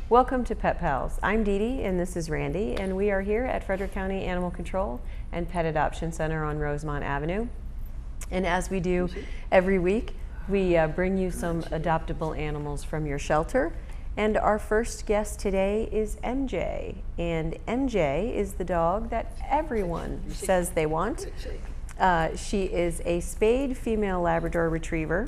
Welcome to Pet Pals. I'm Dee Dee and this is Randy, and we are here at Frederick County Animal Control and Pet Adoption Center on Rosemont Avenue. And as we do every week, we bring you some adoptable animals from your shelter. And our first guest today is MJ. And MJ is the dog that everyone says they want. She is a spayed female Labrador Retriever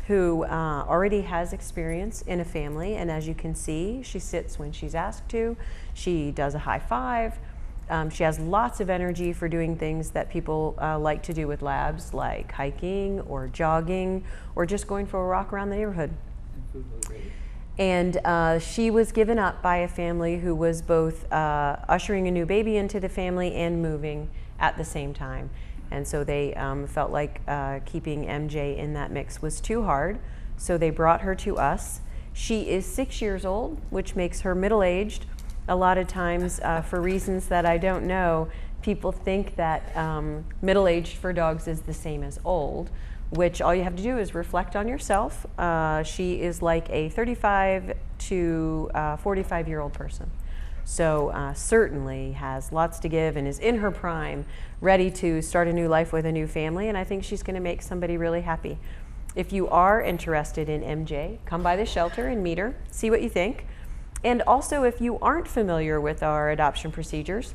who already has experience in a family, and as you can see, she sits when she's asked to. She does a high five. She has lots of energy for doing things that people like to do with labs, like hiking or jogging or just going for a walk around the neighborhood. And she was given up by a family who was both ushering a new baby into the family and moving at the same time. And so they felt like keeping MJ in that mix was too hard, so they brought her to us. She is 6 years old, which makes her middle-aged. A lot of times, for reasons that I don't know, people think that middle-aged for dogs is the same as old, which all you have to do is reflect on yourself. She is like a 35 to 45-year-old person. So certainly has lots to give and is in her prime, ready to start a new life with a new family, and I think she's going to make somebody really happy. If you are interested in MJ, come by the shelter and meet her, see what you think. And also, if you aren't familiar with our adoption procedures,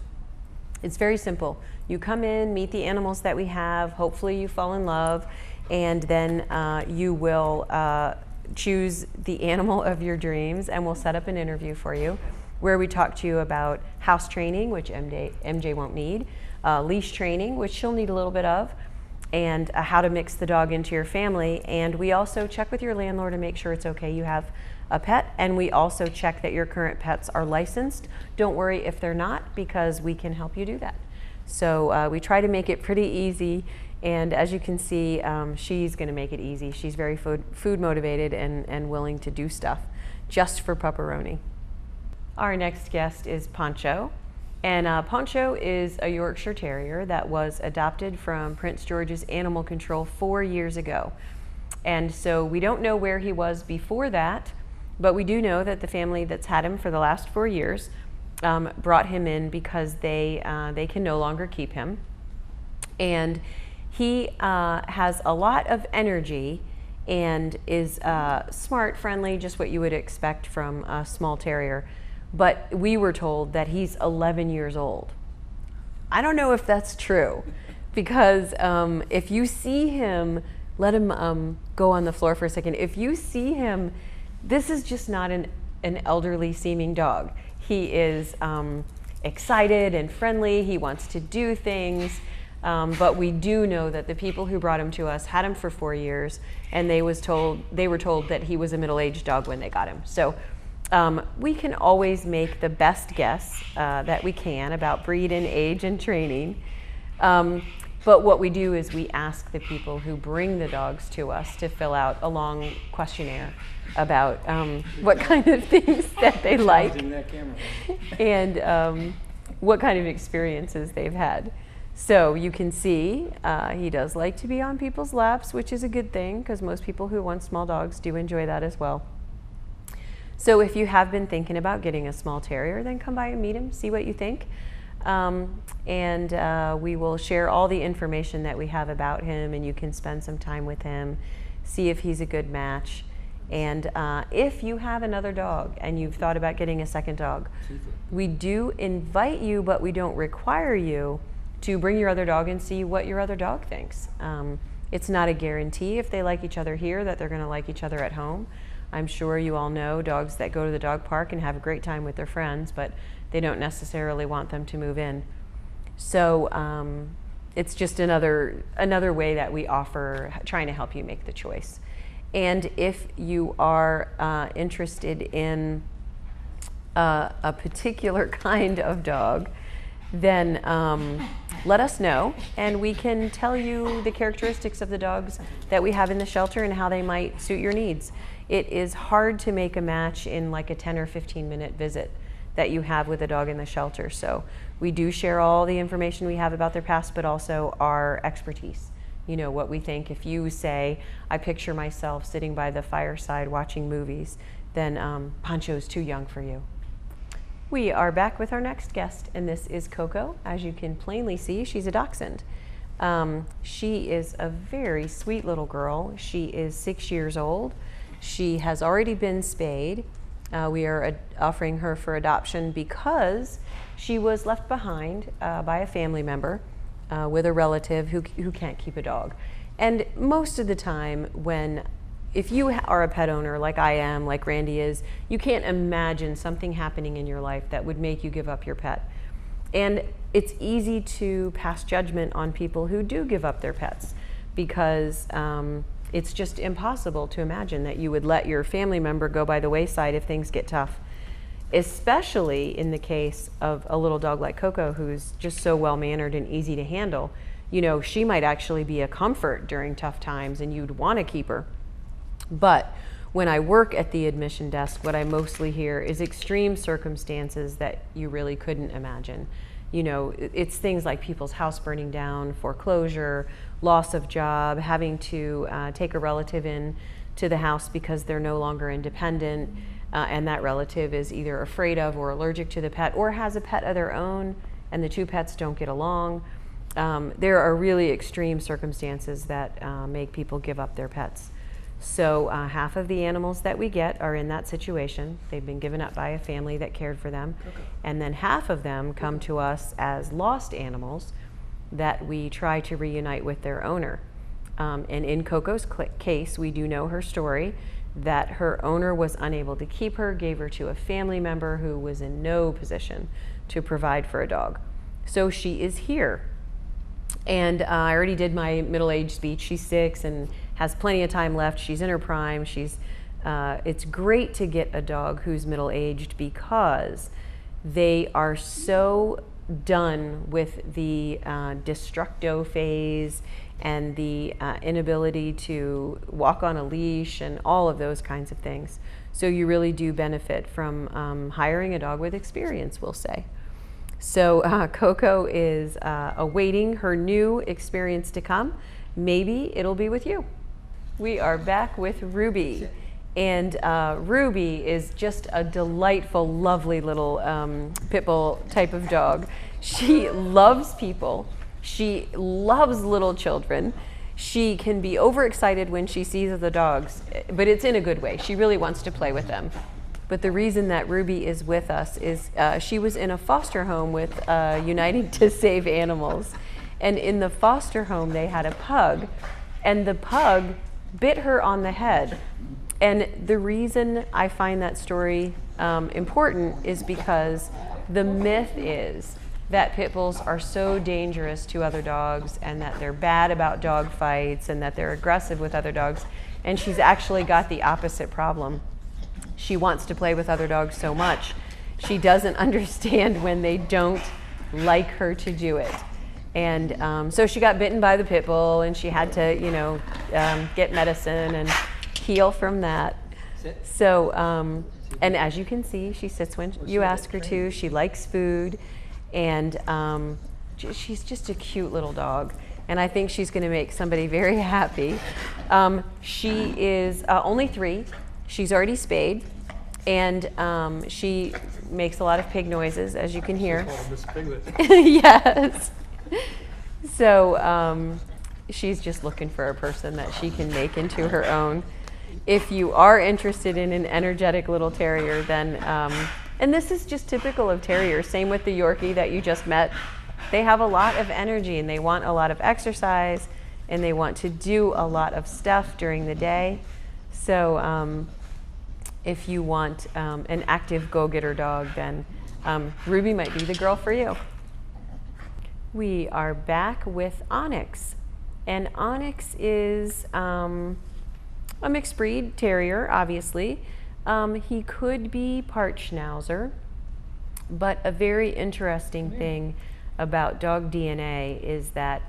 it's very simple. You come in, meet the animals that we have, hopefully you fall in love, and then you will choose the animal of your dreams, and we'll set up an interview for you, where we talk to you about house training, which MJ won't need, leash training, which she'll need a little bit of, and how to mix the dog into your family. And we also check with your landlord to make sure it's okay you have a pet, and we also check that your current pets are licensed. Don't worry if they're not, because we can help you do that. So we try to make it pretty easy, and as you can see, she's gonna make it easy. She's very food motivated and willing to do stuff just for pepperoni. Our next guest is Pancho, and Pancho is a Yorkshire Terrier that was adopted from Prince George's Animal Control 4 years ago. And so we don't know where he was before that, but we do know that the family that's had him for the last 4 years brought him in because they can no longer keep him. And he has a lot of energy and is smart, friendly, just what you would expect from a small terrier. But we were told that he's 11 years old. I don't know if that's true, because if you see him, let him go on the floor for a second. If you see him, this is just not an elderly seeming dog. He is excited and friendly. He wants to do things. But we do know that the people who brought him to us had him for 4 years, and they were told that he was a middle-aged dog when they got him. So we can always make the best guess that we can about breed and age and training. But what we do is we ask the people who bring the dogs to us to fill out a long questionnaire about what kind of things that they like and what kind of experiences they've had. So you can see he does like to be on people's laps, which is a good thing, because most people who want small dogs do enjoy that as well. So if you have been thinking about getting a small terrier, then come by and meet him, see what you think. And we will share all the information that we have about him, and you can spend some time with him, see if he's a good match. And if you have another dog and you've thought about getting a second dog, we do invite you, but we don't require you to bring your other dog and see what your other dog thinks. It's not a guarantee if they like each other here that they're gonna like each other at home. I'm sure you all know dogs that go to the dog park and have a great time with their friends, but they don't necessarily want them to move in. So it's just another way that we offer trying to help you make the choice. And if you are interested in a particular kind of dog, then let us know, and we can tell you the characteristics of the dogs that we have in the shelter and how they might suit your needs. It is hard to make a match in like a 10 or 15-minute visit that you have with a dog in the shelter. So we do share all the information we have about their past, but also our expertise. You know, what we think. If you say, I picture myself sitting by the fireside watching movies, then Pancho's too young for you. We are back with our next guest, and this is Coco. As you can plainly see, she's a dachshund. She is a very sweet little girl. She is 6 years old. She has already been spayed. We are offering her for adoption because she was left behind by a family member with a relative who can't keep a dog. And most of the time if you are a pet owner like I am, like Randy is, you can't imagine something happening in your life that would make you give up your pet. And it's easy to pass judgment on people who do give up their pets because it's just impossible to imagine that you would let your family member go by the wayside if things get tough, especially in the case of a little dog like Coco, who's just so well-mannered and easy to handle. You know, she might actually be a comfort during tough times and you'd want to keep her. But when I work at the admission desk, what I mostly hear is extreme circumstances that you really couldn't imagine. You know, it's things like people's house burning down, foreclosure, loss of job, having to take a relative in to the house because they're no longer independent, and that relative is either afraid of or allergic to the pet or has a pet of their own and the two pets don't get along. There are really extreme circumstances that make people give up their pets. So half of the animals that we get are in that situation. They've been given up by a family that cared for them. And then half of them come to us as lost animals that we try to reunite with their owner. And in Coco's case, we do know her story, that her owner was unable to keep her, gave her to a family member who was in no position to provide for a dog. So she is here. And I already did my middle-age speech. She's 6 and has plenty of time left. She's in her prime. It's great to get a dog who's middle-aged because they are so done with the destructo phase and the inability to walk on a leash and all of those kinds of things. So you really do benefit from hiring a dog with experience, we'll say. So Coco is awaiting her new experience to come. Maybe it'll be with you. We are back with Ruby. And Ruby is just a delightful, lovely little pit bull type of dog. She loves people. She loves little children. She can be overexcited when she sees the dogs, but it's in a good way. She really wants to play with them. But the reason that Ruby is with us is she was in a foster home with Uniting to Save Animals. And in the foster home, they had a pug, and the pug bit her on the head. And the reason I find that story important is because the myth is that pit bulls are so dangerous to other dogs and that they're bad about dog fights and that they're aggressive with other dogs. And she's actually got the opposite problem. She wants to play with other dogs so much. She doesn't understand when they don't like her to do it. And so she got bitten by the pit bull and she had to, you know, get medicine and heal from that. So, and as you can see, she sits when you ask her to. She likes food, and she's just a cute little dog. And I think she's going to make somebody very happy. She is only 3. She's already spayed, and she makes a lot of pig noises, as you can hear. Yes. So she's just looking for a person that she can make into her own. If you are interested in an energetic little terrier, then, and this is just typical of terriers, same with the Yorkie that you just met, they have a lot of energy and they want a lot of exercise and they want to do a lot of stuff during the day. So if you want an active go-getter dog, then Ruby might be the girl for you. We are back with Onyx, and Onyx is a mixed breed terrier, obviously. He could be part Schnauzer, but a very interesting thing about dog DNA is that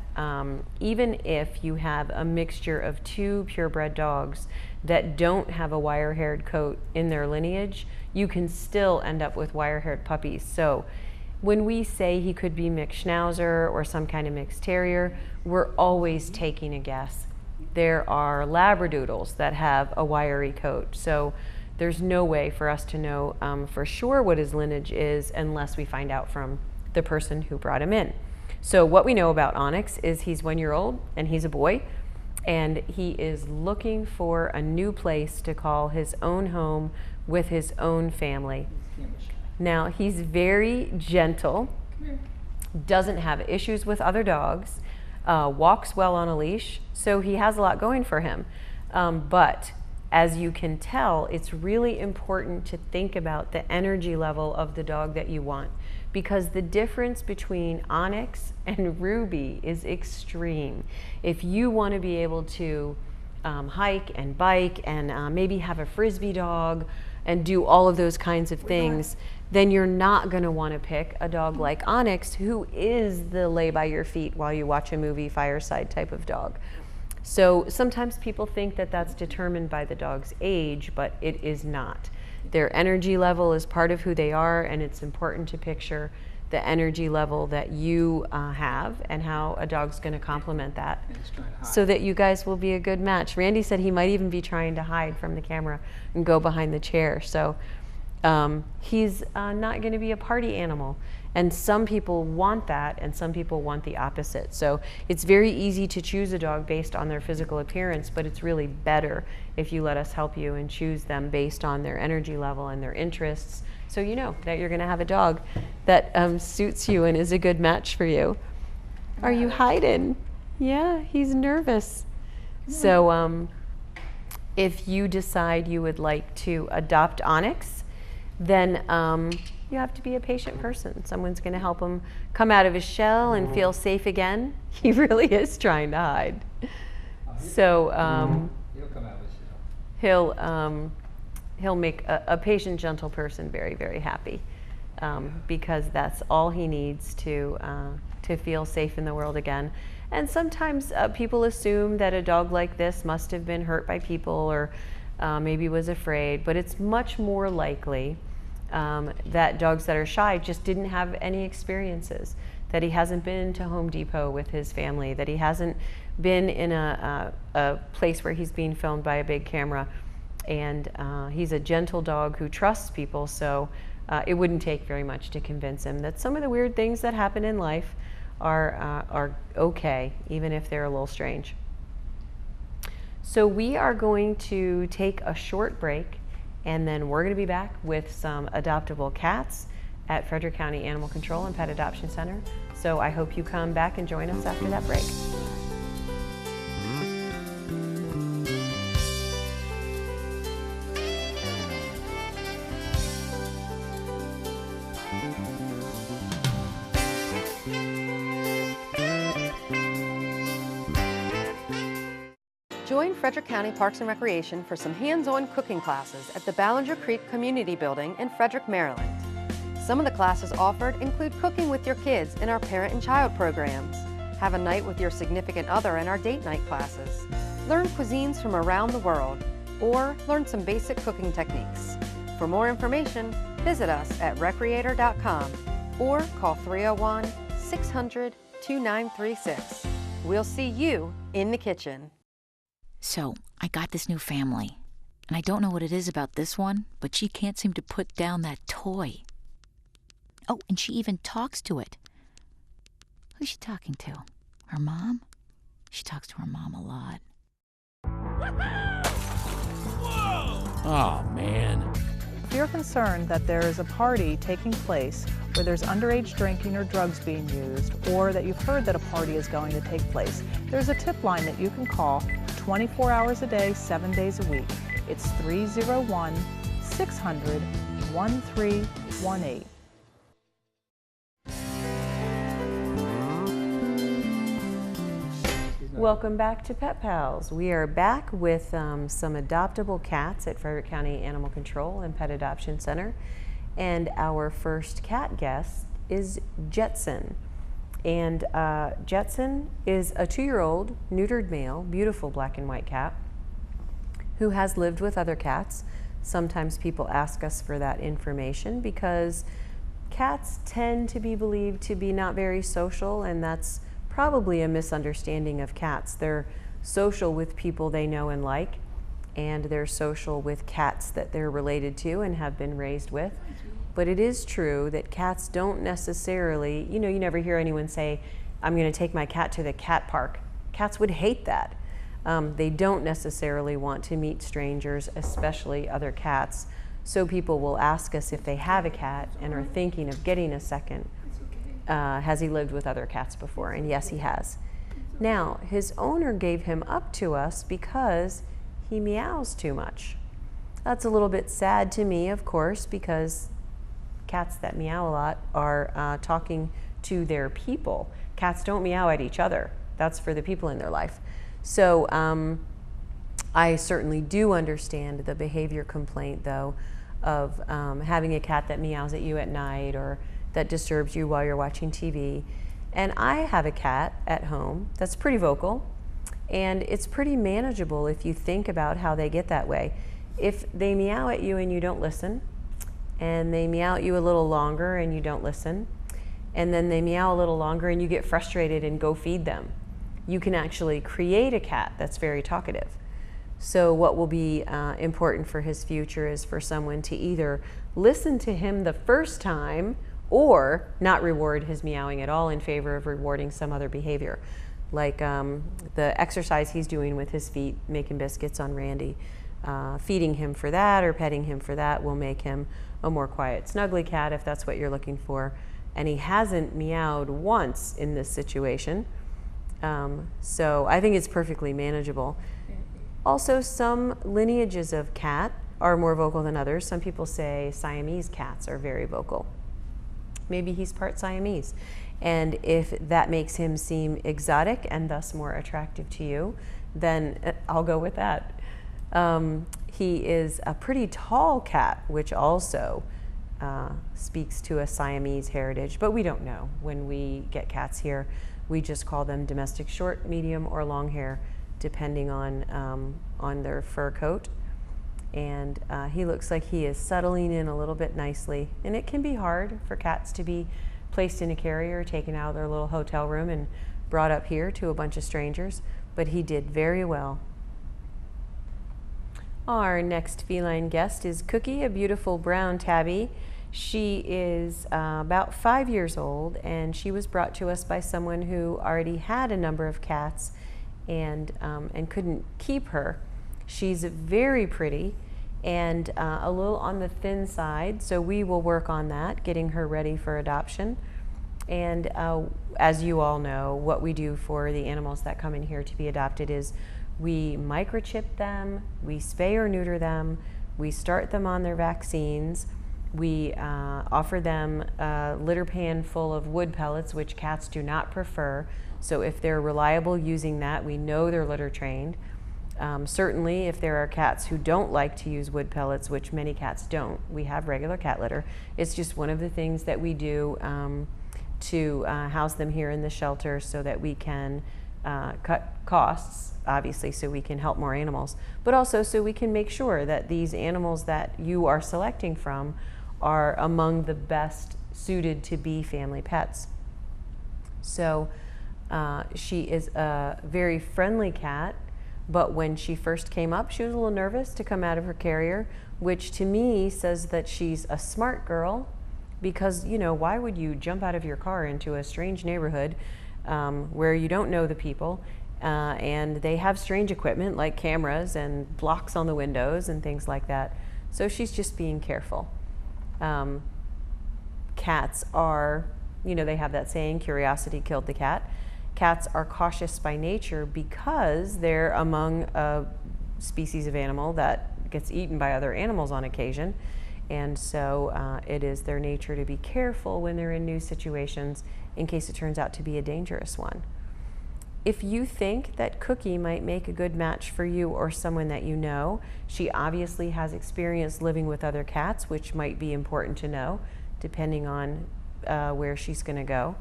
even if you have a mixture of two purebred dogs that don't have a wire-haired coat in their lineage, you can still end up with wire-haired puppies. So when we say he could be mixed Schnauzer or some kind of mixed terrier, we're always taking a guess. There are Labradoodles that have a wiry coat, so there's no way for us to know for sure what his lineage is unless we find out from the person who brought him in. So what we know about Onyx is he's 1 year old and he's a boy, and he is looking for a new place to call his own home with his own family. Now, he's very gentle, doesn't have issues with other dogs, walks well on a leash, so he has a lot going for him. But as you can tell, it's really important to think about the energy level of the dog that you want, because the difference between Onyx and Ruby is extreme. If you want to be able to hike and bike and maybe have a frisbee dog and do all of those kinds of things, then you're not going to want to pick a dog like Onyx, who is the lay by your feet while you watch a movie fireside type of dog. So sometimes people think that that's determined by the dog's age, but it is not. Their energy level is part of who they are, and it's important to picture the energy level that you have and how a dog's going to complement that so that you guys will be a good match. Randy said he might even be trying to hide from the camera and go behind the chair. So he's not going to be a party animal. And some people want that, and some people want the opposite. So it's very easy to choose a dog based on their physical appearance, but it's really better if you let us help you and choose them based on their energy level and their interests, so you know that you're going to have a dog that suits you and is a good match for you. Are you hiding? Yeah, he's nervous. So if you decide you would like to adopt Onyx, then you have to be a patient person. Someone's going to help him come out of his shell and feel safe again. He really is trying to hide. So he'll come out of his shell. He'll make a patient, gentle person very, very happy, because that's all he needs to feel safe in the world again. And sometimes people assume that a dog like this must have been hurt by people or maybe was afraid, but it's much more likely that dogs that are shy just didn't have any experiences, that he hasn't been to Home Depot with his family, that he hasn't been in a place where he's being filmed by a big camera, and he's a gentle dog who trusts people, so it wouldn't take very much to convince him that some of the weird things that happen in life are okay, even if they're a little strange. So we are going to take a short break, and then we're going to be back with some adoptable cats at Frederick County Animal Control and Pet Adoption Center. So I hope you come back and join us after that break. Join Frederick County Parks and Recreation for some hands-on cooking classes at the Ballinger Creek Community Building in Frederick, Maryland. Some of the classes offered include cooking with your kids in our parent and child programs, have a night with your significant other in our date night classes, learn cuisines from around the world, or learn some basic cooking techniques. For more information, visit us at recreator.com or call 301-600-2936. We'll see you in the kitchen. So, I got this new family, and I don't know what it is about this one, but she can't seem to put down that toy. Oh, and she even talks to it. Who's she talking to? Her mom? She talks to her mom a lot. Oh, man. If you're concerned that there is a party taking place where there's underage drinking or drugs being used, or that you've heard that a party is going to take place, there's a tip line that you can call 24 hours a day, 7 days a week. It's 301-600-1318. Welcome back to Pet Pals. We are back with some adoptable cats at Frederick County Animal Control and Pet Adoption Center. And our first cat guest is Jetson. And Jetson is a 2-year-old neutered male, beautiful black and white cat who has lived with other cats. Sometimes people ask us for that information because cats tend to be believed to be not very social, and that's probably a misunderstanding of cats. They're social with people they know and like, and they're social with cats that they're related to and have been raised with. But it is true that cats don't necessarily, you never hear anyone say, I'm going to take my cat to the cat park. Cats would hate that. They don't necessarily want to meet strangers, especially other cats. So people will ask us if they have a cat and are thinking of getting a second. Has he lived with other cats before? And yes, he has. Now, his owner gave him up to us because he meows too much. That's a little bit sad to me, of course, because cats that meow a lot are talking to their people. Cats don't meow at each other. That's for the people in their life. So I certainly do understand the behavior complaint, though, of having a cat that meows at you at night or that disturbs you while you're watching TV. And I have a cat at home that's pretty vocal, and it's pretty manageable if you think about how they get that way. If they meow at you and you don't listen, and they meow at you a little longer and you don't listen, and then they meow a little longer and you get frustrated and go feed them, you can actually create a cat that's very talkative. So what will be important for his future is for someone to either listen to him the first time or not reward his meowing at all in favor of rewarding some other behavior. Like the exercise he's doing with his feet, making biscuits on Randy. Feeding him for that or petting him for that will make him a more quiet, snuggly cat if that's what you're looking for. And he hasn't meowed once in this situation. So I think it's perfectly manageable. Also, some lineages of cat are more vocal than others. Some people say Siamese cats are very vocal. Maybe he's part Siamese. And if that makes him seem exotic and thus more attractive to you, then I'll go with that. He is a pretty tall cat, which also speaks to a Siamese heritage, but we don't know. When we get cats here, we just call them domestic short, medium, or long hair, depending on their fur coat. And he looks like he is settling in a little bit nicely. And it can be hard for cats to be placed in a carrier, taken out of their little hotel room and brought up here to a bunch of strangers, but he did very well. Our next feline guest is Cookie, a beautiful brown tabby. She is about 5 years old, and she was brought to us by someone who already had a number of cats and couldn't keep her. She's very pretty and a little on the thin side, so we will work on that, getting her ready for adoption. And as you all know, what we do for the animals that come in here to be adopted is we microchip them, we spay or neuter them, we start them on their vaccines, we offer them a litter pan full of wood pellets, which cats do not prefer. So if they're reliable using that, we know they're litter trained. Certainly if there are cats who don't like to use wood pellets, which many cats don't, we have regular cat litter. It's just one of the things that we do to house them here in the shelter so that we can cut costs, obviously, so we can help more animals, but also so we can make sure that these animals that you are selecting from are among the best suited to be family pets. So she is a very friendly cat, but when she first came up, she was a little nervous to come out of her carrier, which to me says that she's a smart girl, because, you know, why would you jump out of your car into a strange neighborhood where you don't know the people, and they have strange equipment like cameras and blocks on the windows and things like that. So she's just being careful. Cats are, you know, they have that saying, curiosity killed the cat. Cats are cautious by nature because they're among a species of animal that gets eaten by other animals on occasion. And so it is their nature to be careful when they're in new situations in case it turns out to be a dangerous one. If you think that Cookie might make a good match for you or someone that you know, she obviously has experience living with other cats, which might be important to know depending on where she's going to go.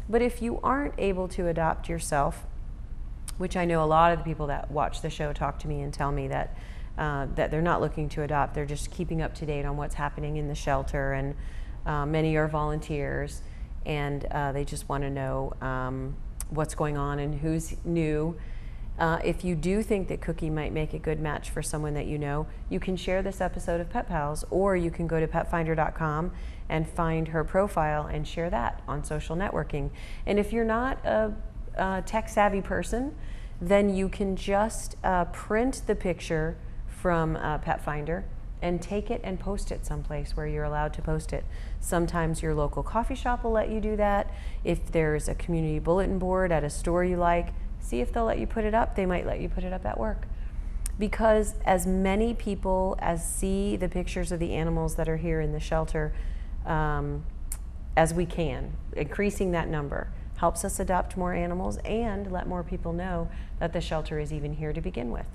But if you aren't able to adopt yourself, which I know a lot of the people that watch the show talk to me and tell me that that they're not looking to adopt, they're just keeping up to date on what's happening in the shelter, and many are volunteers, and they just want to know what's going on and who's new. If you do think that Cookie might make a good match for someone that you know, you can share this episode of Pet Pals, or you can go to petfinder.com and find her profile and share that on social networking. And if you're not a tech savvy person, then you can just print the picture from Pet Finder and take it and post it someplace where you're allowed to post it. Sometimes your local coffee shop will let you do that. If there's a community bulletin board at a store you like, see if they'll let you put it up. They might let you put it up at work. Because as many people as see the pictures of the animals that are here in the shelter as we can, increasing that number helps us adopt more animals and let more people know that the shelter is even here to begin with.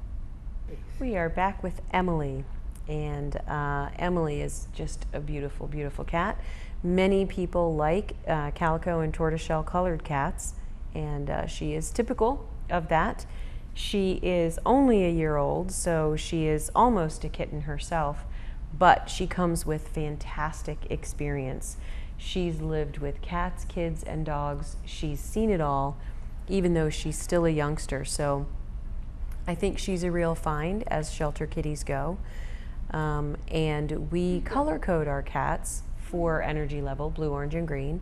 We are back with Emily, and Emily is just a beautiful, beautiful cat. Many people like calico and tortoiseshell colored cats, and she is typical of that. She is only a year old, so she is almost a kitten herself, but she comes with fantastic experience. She's lived with cats, kids, and dogs. She's seen it all, even though she's still a youngster. So I think she's a real find as shelter kitties go. And we color code our cats for energy level, blue, orange, and green.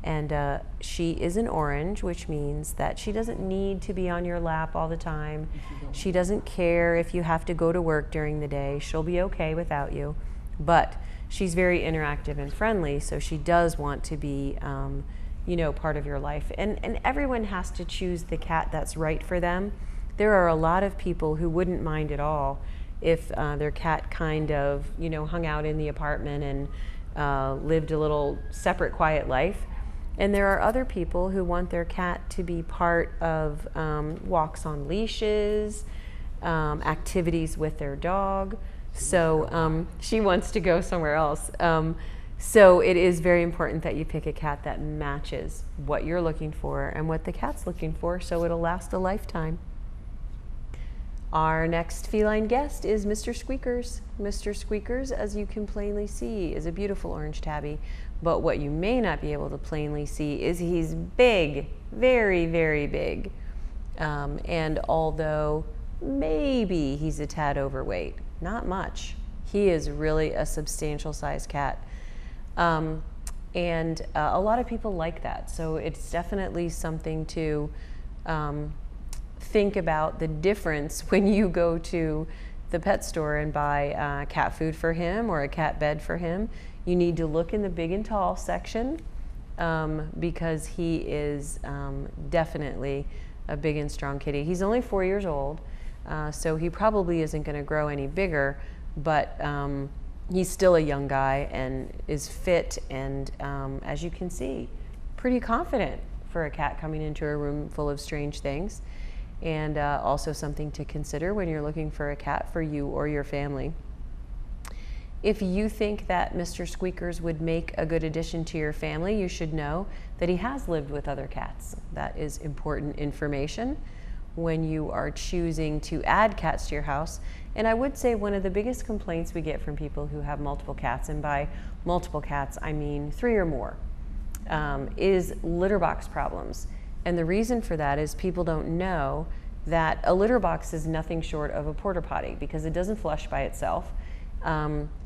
And she is an orange, which means that she doesn't need to be on your lap all the time. She doesn't care if you have to go to work during the day. She'll be okay without you. But she's very interactive and friendly, so she does want to be, you know, part of your life. And everyone has to choose the cat that's right for them. There are a lot of people who wouldn't mind at all if their cat kind of, you know, hung out in the apartment and lived a little separate, quiet life. And there are other people who want their cat to be part of walks on leashes, activities with their dog. So she wants to go somewhere else. So it is very important that you pick a cat that matches what you're looking for and what the cat's looking for, so it'll last a lifetime. Our next feline guest is Mr. Squeakers. Mr. Squeakers, as you can plainly see, is a beautiful orange tabby, but what you may not be able to plainly see is he's big, very, very big. And although maybe he's a tad overweight, not much, he is really a substantial sized cat. And a lot of people like that, so it's definitely something to think about the difference when you go to the pet store and buy cat food for him or a cat bed for him. You need to look in the big and tall section because he is definitely a big and strong kitty. He's only 4 years old, so he probably isn't going to grow any bigger, but he's still a young guy and is fit and, as you can see, pretty confident for a cat coming into a room full of strange things. And also something to consider when you're looking for a cat for you or your family. If you think that Mr. Squeakers would make a good addition to your family, you should know that he has lived with other cats. That is important information when you are choosing to add cats to your house. And I would say one of the biggest complaints we get from people who have multiple cats, and by multiple cats I mean 3 or more, is litter box problems. And the reason for that is people don't know that a litter box is nothing short of a porta potty because it doesn't flush by itself.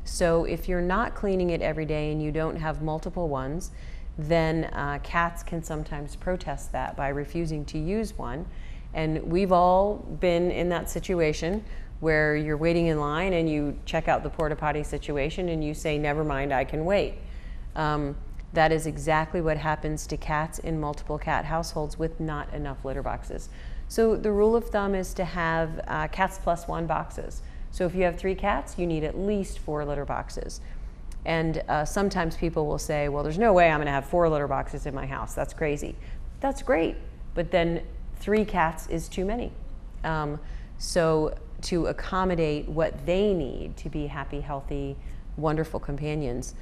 So if you're not cleaning it every day and you don't have multiple ones, then cats can sometimes protest that by refusing to use one. And we've all been in that situation where you're waiting in line and you check out the porta potty situation and you say, never mind, I can wait. That is exactly what happens to cats in multiple cat households with not enough litter boxes. So the rule of thumb is to have cats plus 1 boxes. So if you have 3 cats, you need at least 4 litter boxes. And sometimes people will say, well, there's no way I'm gonna have 4 litter boxes in my house. That's crazy. That's great, but then 3 cats is too many. So to accommodate what they need to be happy, healthy, wonderful companions,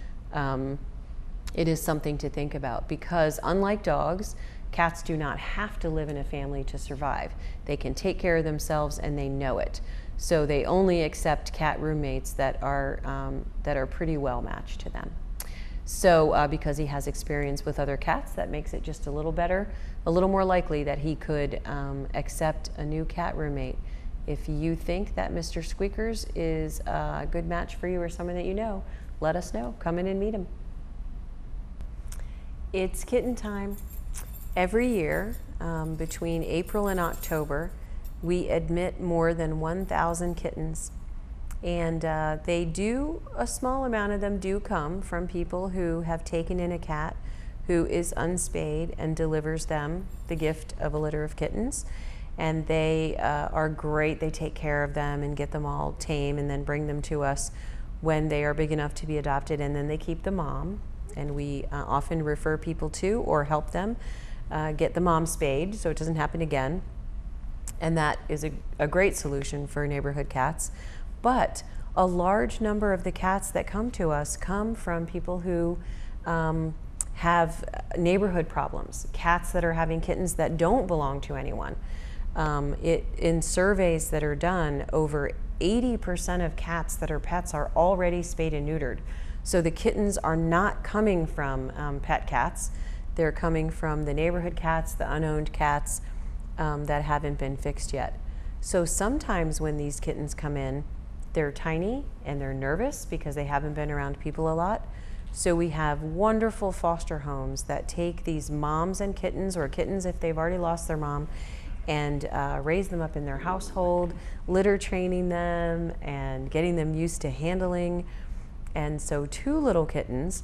it is something to think about, because unlike dogs, cats do not have to live in a family to survive. They can take care of themselves, and they know it. So they only accept cat roommates that are pretty well matched to them. So because he has experience with other cats, that makes it just a little better, a little more likely that he could accept a new cat roommate. If you think that Mr. Squeakers is a good match for you or someone that you know, let us know. Come in and meet him. It's kitten time. Every year, between April and October, we admit more than 1,000 kittens. And a small amount of them do come from people who have taken in a cat who is unspayed and delivers them the gift of a litter of kittens. And they are great. They take care of them and get them all tame and then bring them to us when they are big enough to be adopted, and then they keep the mom. And we often refer people to or help them get the mom spayed so it doesn't happen again. And that is a great solution for neighborhood cats. But a large number of the cats that come to us come from people who have neighborhood problems, cats that are having kittens that don't belong to anyone. In surveys that are done, over 80% of cats that are pets are already spayed and neutered. So the kittens are not coming from pet cats. They're coming from the neighborhood cats, the unowned cats that haven't been fixed yet. So sometimes when these kittens come in, they're tiny and they're nervous because they haven't been around people a lot. So we have wonderful foster homes that take these moms and kittens, or kittens if they've already lost their mom, and raise them up in their household, litter training them and getting them used to handling. And so 2 little kittens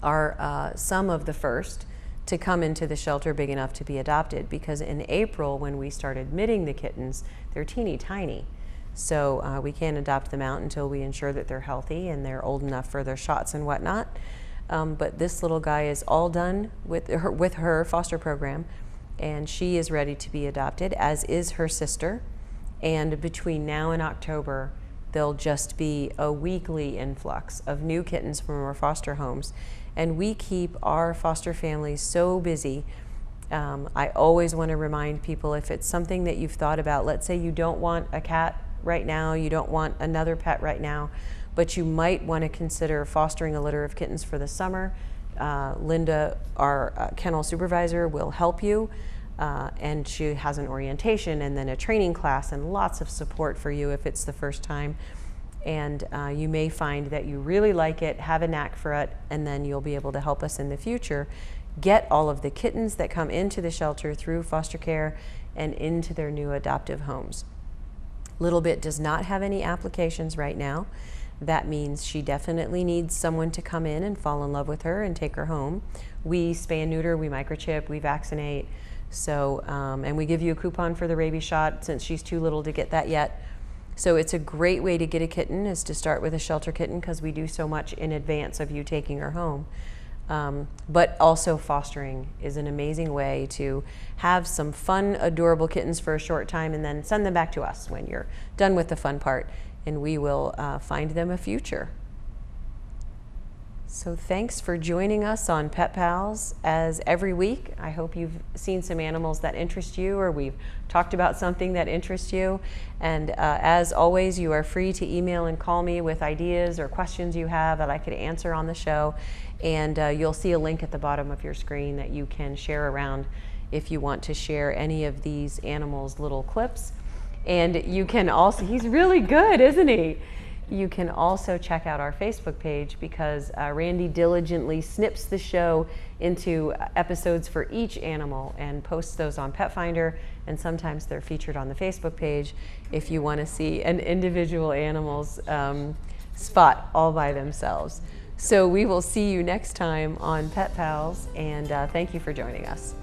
are some of the first to come into the shelter big enough to be adopted, because in April when we start admitting the kittens, they're teeny tiny. So we can't adopt them out until we ensure that they're healthy and they're old enough for their shots and whatnot. But this little guy is all done with her foster program, and she is ready to be adopted, as is her sister. And between now and October, there'll just be a weekly influx of new kittens from our foster homes. And we keep our foster families so busy. I always want to remind people, if it's something that you've thought about, let's say you don't want a cat right now, you don't want another pet right now, but you might want to consider fostering a litter of kittens for the summer. Linda, our kennel supervisor, will help you, and she has an orientation and then a training class and lots of support for you if it's the first time. And you may find that you really like it, have a knack for it, and then you'll be able to help us in the future get all of the kittens that come into the shelter through foster care and into their new adoptive homes. Little Bit does not have any applications right now. That means she definitely needs someone to come in and fall in love with her and take her home. We spay and neuter, we microchip, we vaccinate. So, and we give you a coupon for the rabies shot since she's too little to get that yet. So it's a great way to get a kitten, is to start with a shelter kitten, because we do so much in advance of you taking her home. But also fostering is an amazing way to have some fun, adorable kittens for a short time and then send them back to us when you're done with the fun part, and we will find them a future. So thanks for joining us on Pet Pals as every week. I hope you've seen some animals that interest you, or we've talked about something that interests you. And as always, you are free to email and call me with ideas or questions you have that I could answer on the show. And you'll see a link at the bottom of your screen that you can share around if you want to share any of these animals' little clips. And you can also, he's really good, isn't he? You can also check out our Facebook page, because Randy diligently snips the show into episodes for each animal and posts those on Pet Finder, and sometimes they're featured on the Facebook page if you want to see an individual animal's spot all by themselves. So we will see you next time on Pet Pals, and thank you for joining us.